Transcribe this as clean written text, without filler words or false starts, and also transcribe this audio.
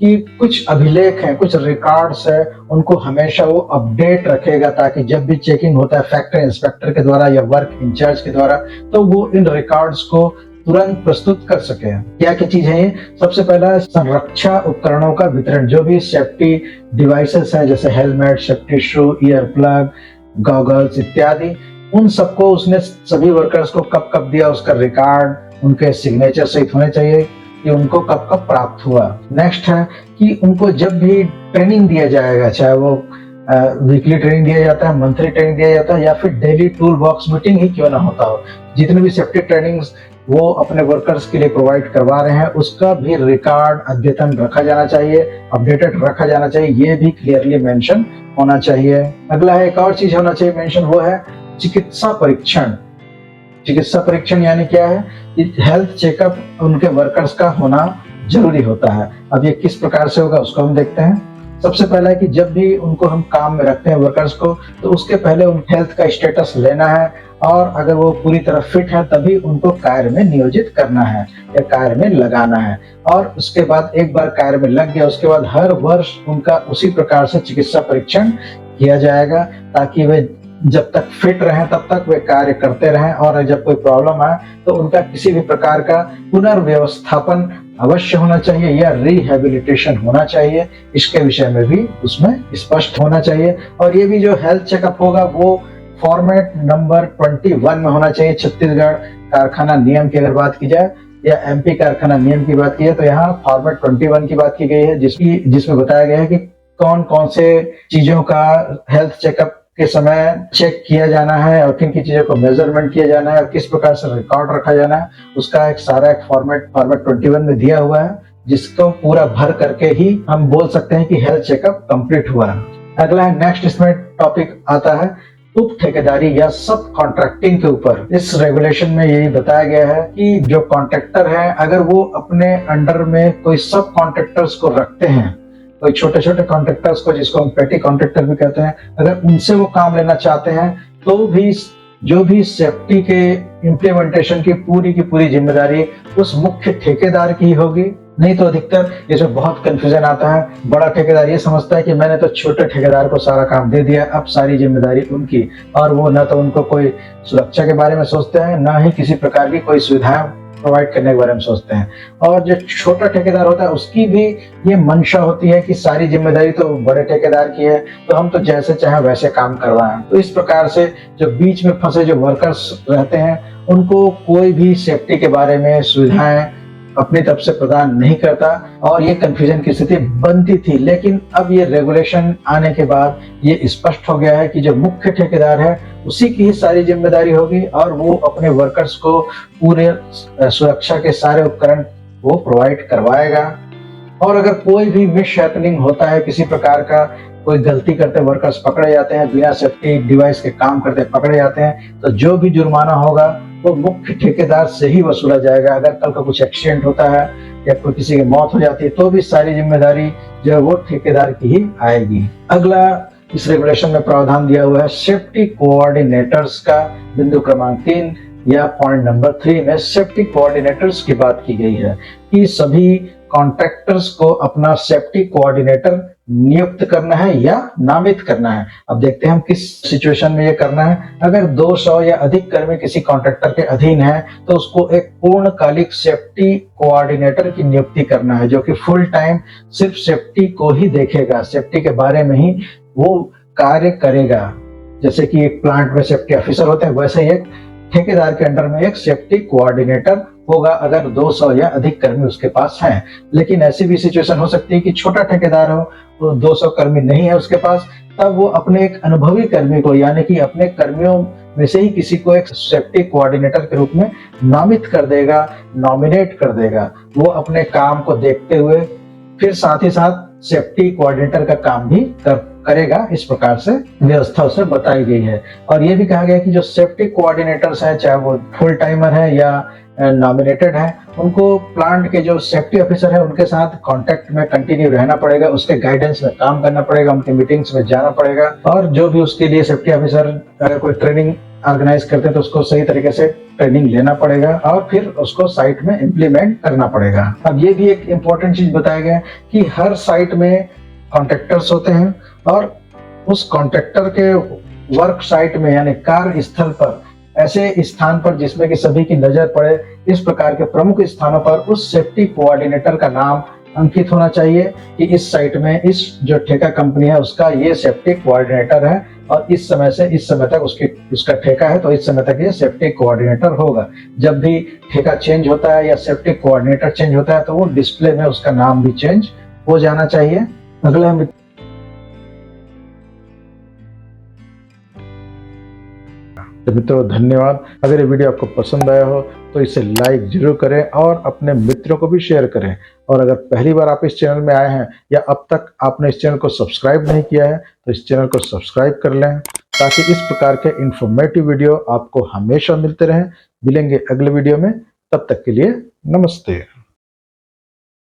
कि कुछ अभिलेख हैं, कुछ रिकॉर्ड्स है, उनको हमेशा वो अपडेट रखेगा ताकि जब भी चेकिंग होता है फैक्ट्री इंस्पेक्टर के द्वारा या वर्क इंचार्ज के द्वारा, तो वो इन रिकॉर्ड्स को तुरंत प्रस्तुत कर सके। क्या क्या चीज है ये? सबसे पहला, संरक्षा उपकरणों का वितरण। जो भी सेफ्टी डिवाइसेस हैं जैसे हेलमेट, सेफ्टी शू, ईयर प्लग, गॉगल्स इत्यादि, उन सबको उसने सभी वर्कर्स को कब कब दिया, उसका रिकॉर्ड उनके सिग्नेचर सहित होने चाहिए कि उनको कब कब प्राप्त हुआ। नेक्स्ट है कि उनको जब भी ट्रेनिंग दिया जाएगा, चाहे वो वीकली ट्रेनिंग दिया जाता है, मंथली ट्रेनिंग दिया जाता है या फिर डेली टूल बॉक्स मीटिंग ही क्यों ना होता हो, जितने भी सेफ्टी ट्रेनिंग्स वो अपने वर्कर्स के लिए प्रोवाइड करवा रहे हैं उसका भी रिकॉर्ड अद्यतन रखा जाना चाहिए, अपडेटेड रखा जाना चाहिए, ये भी क्लियरली मेंशन होना चाहिए। अगला है, एक और चीज होना चाहिए मेंशन, वो है चिकित्सा परीक्षण। चिकित्सा परीक्षण यानी क्या है कि हेल्थ चेकअप उनके वर्कर्स का होना जरूरी होता है। अब ये किस प्रकार से होगा उसको हम देखते हैं। सबसे पहला है कि जब भी उनको हम काम में रखते हैं वर्कर्स को, तो उसके पहले उन हेल्थ का स्टेटस लेना है और अगर वो पूरी तरह फिट है तभी उनको कार्य में नियोजित करना है या कार्य में लगाना है। और उसके बाद एक बार कार्य में लग गया उसके बाद हर वर्ष उनका उसी प्रकार से चिकित्सा परीक्षण किया जाएगा ताकि वे जब तक फिट रहें तब तक वे कार्य करते रहें और जब कोई प्रॉब्लम आए तो उनका किसी भी प्रकार का पुनर्व्यवस्थापन अवश्य होना चाहिए या रिहेबिलिटेशन होना चाहिए, इसके विषय में भी उसमें स्पष्ट होना चाहिए। और ये भी जो हेल्थ चेकअप होगा वो फॉर्मेट नंबर 21 में होना चाहिए। छत्तीसगढ़ कारखाना नियम की अगर बात की जाए या एमपी कारखाना नियम की बात की जाए तो यहाँ फॉर्मेट 21 की बात की गई है, जिसमें बताया गया है कि कौन कौन से चीजों का हेल्थ चेकअप के समय चेक किया जाना है और किन की चीजों को मेजरमेंट किया जाना है और किस प्रकार से रिकॉर्ड रखा जाना है, उसका एक सारा एक फॉर्मेट 21 में दिया हुआ है, जिसको पूरा भर करके ही हम बोल सकते हैं कि हेल्थ चेकअप कंप्लीट हुआ है। अगला है, नेक्स्ट इसमें टॉपिक आता है उप ठेकेदारी या सब कॉन्ट्रैक्टिंग के ऊपर। इस रेगुलेशन में यही बताया गया है कि जो कॉन्ट्रैक्टर है अगर वो अपने अंडर में कोई सब कॉन्ट्रैक्टर्स को रखते हैं, कोई छोटे छोटे कॉन्ट्रैक्टर्स को, जिसको हम पेटी कॉन्ट्रैक्टर भी कहते हैं, अगर उनसे वो काम लेना चाहते हैं तो भी जो भी सेफ्टी के इम्प्लीमेंटेशन की पूरी जिम्मेदारी उस मुख्य ठेकेदार की ही होगी। नहीं तो अधिकतर इसमें बहुत कंफ्यूजन आता है, बड़ा ठेकेदार ये समझता है कि मैंने तो छोटे ठेकेदार को सारा काम दे दिया, अब सारी जिम्मेदारी उनकी, और वो न तो उनको कोई सुरक्षा के बारे में सोचते हैं ना ही किसी प्रकार की कोई सुविधाएं प्रोवाइड करने के बारे में सोचते हैं। और जो छोटा ठेकेदार होता है उसकी भी ये मंशा होती है कि सारी जिम्मेदारी तो बड़े ठेकेदार की है, तो हम तो जैसे चाहे वैसे काम करवाएं। तो इस प्रकार से जो बीच में फंसे जो वर्कर्स रहते हैं उनको कोई भी सेफ्टी के बारे में सुविधाएं अपनी तरफ से प्रदान नहीं करता और ये कंफ्यूजन की स्थिति बनती थी। लेकिन अब ये रेगुलेशन आने के बाद ये स्पष्ट हो गया है कि जो मुख्य ठेकेदार है उसी की ही सारी जिम्मेदारी होगी और वो अपने वर्कर्स को पूरे सुरक्षा के सारे उपकरण वो प्रोवाइड करवाएगा। और अगर कोई भी मिस हैपनिंग होता है, किसी प्रकार का कोई गलती करते वर्कर्स पकड़े जाते हैं, बिना सेफ्टी डिवाइस के काम करते पकड़े जाते हैं, तो जो भी जुर्माना होगा वो मुख्य ठेकेदार से ही वसूला जाएगा। अगर कल का कुछ एक्सीडेंट होता है या कोई किसी की मौत हो जाती है तो भी सारी जिम्मेदारी जो है वो ठेकेदार की ही आएगी। अगला इस रेगुलेशन में प्रावधान दिया हुआ है सेफ्टी कोऑर्डिनेटर्स का। बिंदु क्रमांक 3 या पॉइंट नंबर 3 में सेफ्टी कोऑर्डिनेटर्स की बात की गई है कि सभी कॉन्ट्रैक्टर्स को अपना सेफ्टी कोऑर्डिनेटर नियुक्त करना है या नामित करना है। अब देखते हैं हम किस सिचुएशन में ये करना है। अगर 200 या अधिक कर्मी किसी कॉन्ट्रैक्टर के अधीन है तो उसको एक पूर्णकालिक सेफ्टी कोऑर्डिनेटर की नियुक्ति करना है जो कि फुल टाइम सिर्फ सेफ्टी को ही देखेगा, सेफ्टी के बारे में ही वो कार्य करेगा। जैसे कि एक प्लांट में सेफ्टी ऑफिसर होते हैं, वैसे एक ठेकेदार के अंडर में एक सेफ्टी कोऑर्डिनेटर होगा अगर 200 या अधिक कर्मी उसके पास हैं। लेकिन ऐसी भी सिचुएशन हो सकती है कि छोटा ठेकेदार हो, तो 200 कर्मी नहीं है उसके पास, तब वो अपने एक अनुभवी कर्मी को यानी कि अपने कर्मियों में से ही किसी को एक सेफ्टी कोऑर्डिनेटर के रूप में नामित कर देगा, नॉमिनेट कर देगा। वो अपने काम को देखते हुए फिर साथ ही साथ सेफ्टी कोऑर्डिनेटर का काम भी करेगा। इस प्रकार से व्यवस्था उसमें बताई गई है। और ये भी कहा गया है कि जो सेफ्टी कोऑर्डिनेटर्स हैं, चाहे वो फुल टाइमर है या नॉमिनेटेड है, उनको प्लांट के जो सेफ्टी ऑफिसर है उनके साथ कांटेक्ट में कंटिन्यू रहना पड़ेगा, उसके गाइडेंस में काम करना पड़ेगा, उनकी मीटिंग्स में जाना पड़ेगा। और जो भी उसके लिए सेफ्टी ऑफिसर अगर कोई ट्रेनिंग ऑर्गेनाइज करते हैं तो उसको सही तरीके से ट्रेनिंग लेना पड़ेगा और फिर उसको साइट में इम्प्लीमेंट करना पड़ेगा। अब ये भी एक इम्पोर्टेंट चीज बताया गया है कि हर साइट में कॉन्ट्रैक्टर्स होते हैं और उस कॉन्ट्रैक्टर के वर्क साइट में यानी कार्य स्थल पर ऐसे स्थान पर जिसमें कि सभी की नजर पड़े, इस प्रकार के प्रमुख स्थानों पर उस सेफ्टी कोऑर्डिनेटर का नाम अंकित होना चाहिए कि इस साइट में इस जो ठेका कंपनी है उसका ये सेफ्टी कोऑर्डिनेटर है और इस समय से इस समय तक उसका ठेका है तो इस समय तक ये सेफ्टी कोऑर्डिनेटर होगा। जब भी ठेका चेंज होता है या सेफ्टी कोऑर्डिनेटर चेंज होता है तो वो डिस्प्ले में उसका नाम भी चेंज हो जाना चाहिए। अगला हम तो मित्रों धन्यवाद। अगर ये वीडियो आपको पसंद आया हो तो इसे लाइक जरूर करें और अपने मित्रों को भी शेयर करें। और अगर पहली बार आप इस चैनल में आए हैं या अब तक आपने इस चैनल को सब्सक्राइब नहीं किया है तो इस चैनल को सब्सक्राइब कर लें ताकि इस प्रकार के इंफॉर्मेटिव वीडियो आपको हमेशा मिलते रहें। मिलेंगे अगले वीडियो में, तब तक के लिए नमस्ते।